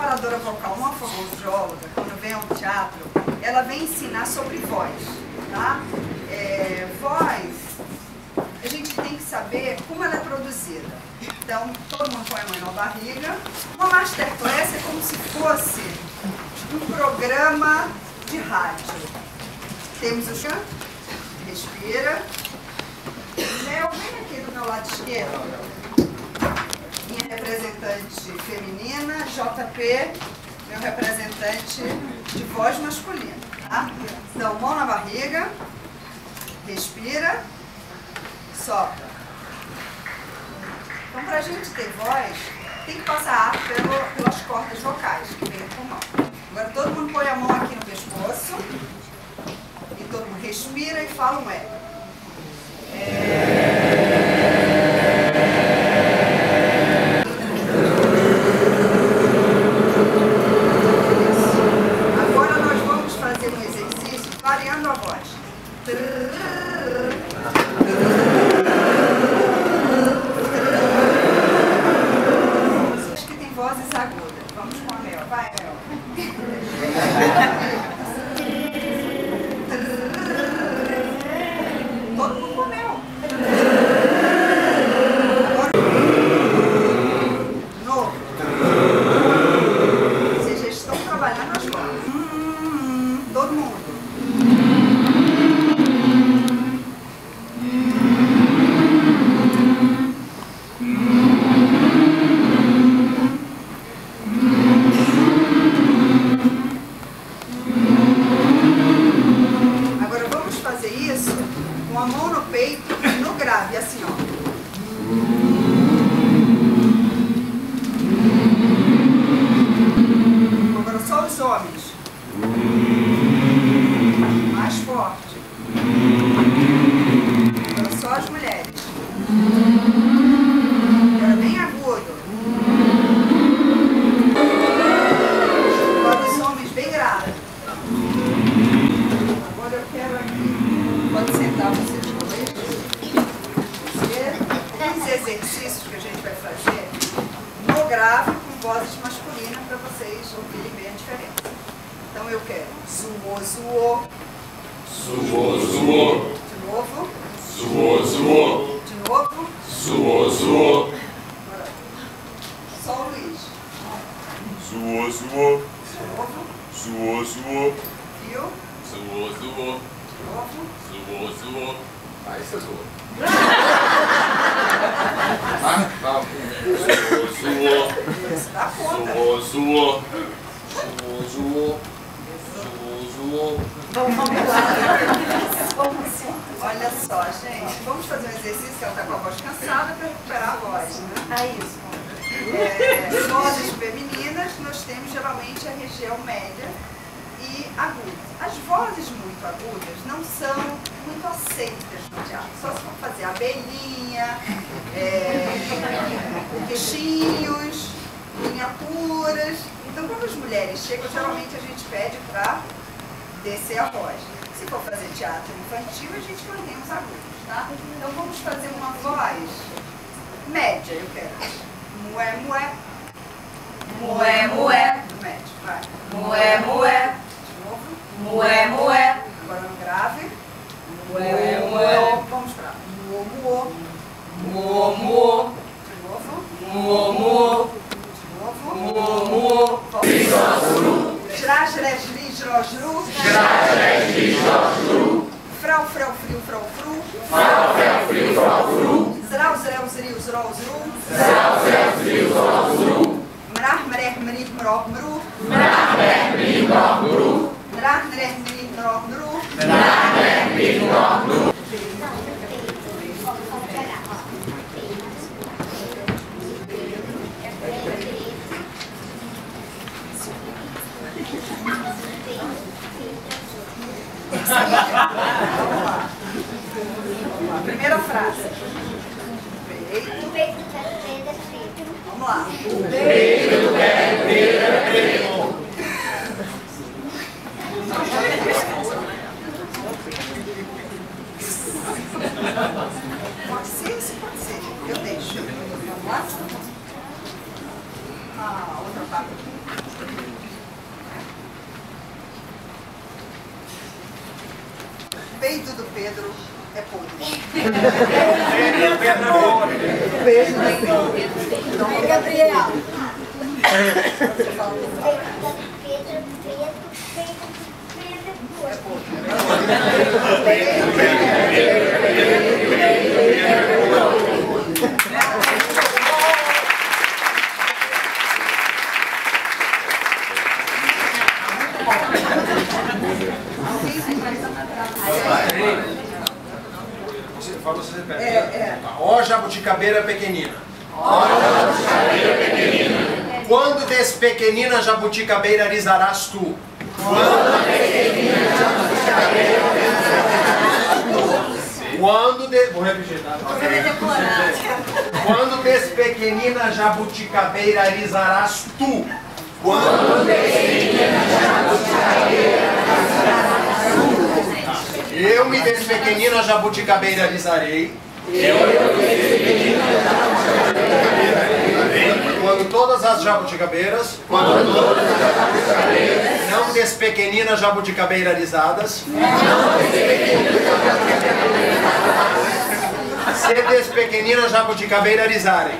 preparadora vocal, uma fonoaudióloga, quando vem ao teatro, ela vem ensinar sobre voz, tá? Voz, a gente tem que saber como ela é produzida. Então, todo mundo põe a mão na barriga. Uma masterclass é como se fosse um programa de rádio. Temos o chão, respira. Léo, vem aqui do meu lado esquerdo. Minha representante feminina, JP, meu representante de voz masculina. Tá? Então, mão na barriga, respira, sopra. Então, para a gente ter voz, tem que passar ar pelas cordas vocais que vem do pulmão. Agora, todo mundo põe a mão aqui no pescoço e todo mundo respira e fala um E. Agora nós vamos fazer um exercício variando a voz. Acho que tem vozes agudas. Vamos com a Mel. Vai, Mel. Todo mundo com Mel. Agora, novo. Vocês já estão trabalhando as vozes. Todo mundo. Agora vamos fazer isso com a mão no peito e no grave, assim, ó. Agora só os homens. Mais forte. Agora só as mulheres. Agora bem agudo. Agora os homens bem grave. Agora eu quero aqui. Pode sentar vocês dois. Os exercícios que a gente vai fazer no grave com vozes masculinas para vocês ouvirem bem a diferença. Então eu quero zuô, zuô. Zuô, zuô. De novo. Zuô, zuô. De novo. Zuô, zuô. Agora, só o Luiz. Zuô, zuô. De novo. Zuô, zuô. Viu? Zuô, zuô. De novo. Zuô, zuô. Aí você zoou. Zuô, zuô. Você dá conta. Zuô, zuô. Zoou, zoou. Zoou, zoou. Olha só, gente. Vamos fazer um exercício que ela está com a voz cansada para recuperar a voz, né? Vozes femininas, nós temos geralmente a região média e aguda. As vozes muito agudas não são muito aceitas no teatro. Só se for fazer abelhinha, peixinhos, miniaturas. Então, quando as mulheres chegam, geralmente a gente pede para descer a voz. Se for fazer teatro infantil, a gente mantém os agudos, tá? Então, vamos fazer uma voz média, eu quero. Mué, mué. Mué, mué. Do médio, vai. Mué, mué. De novo. Mué, mué. Agora no grave. Mué, mué. Vamos para muô, muô. Muô, muô. De novo. Muô, muô. De novo. Muô, muô. Jrasresli, jrosru. Frau, frau, friu, frau, fru. Zrau, zreu, zriu, zrou, zru. Mrah, mreh, mrih, mroh, mru. Mrah, mreh, mrih, mroh, mru. Vamos lá. Primeira frase. Peito. Vamos lá. Pode ser, se pode ser. Eu deixo. Vamos lá? a outra parte aqui. Peito do Pedro é podre. Beijo do Pedro. É Gabriel. Você fala, você repete. Ó jabuticabeira pequenina. Quando despequenina jabuticabeira arisarás tu. Vou repetir, tá? Quando despequenina jabuticabeira arisarás tu. Quando despequenina jabuticabeira arisarás tu. Eu me despequenina jabuticabeira alisarei. Quando todas as jabuticabeiras não despequenina jabuticabeira alisadas, se despequenina jabuticabeira alisarem.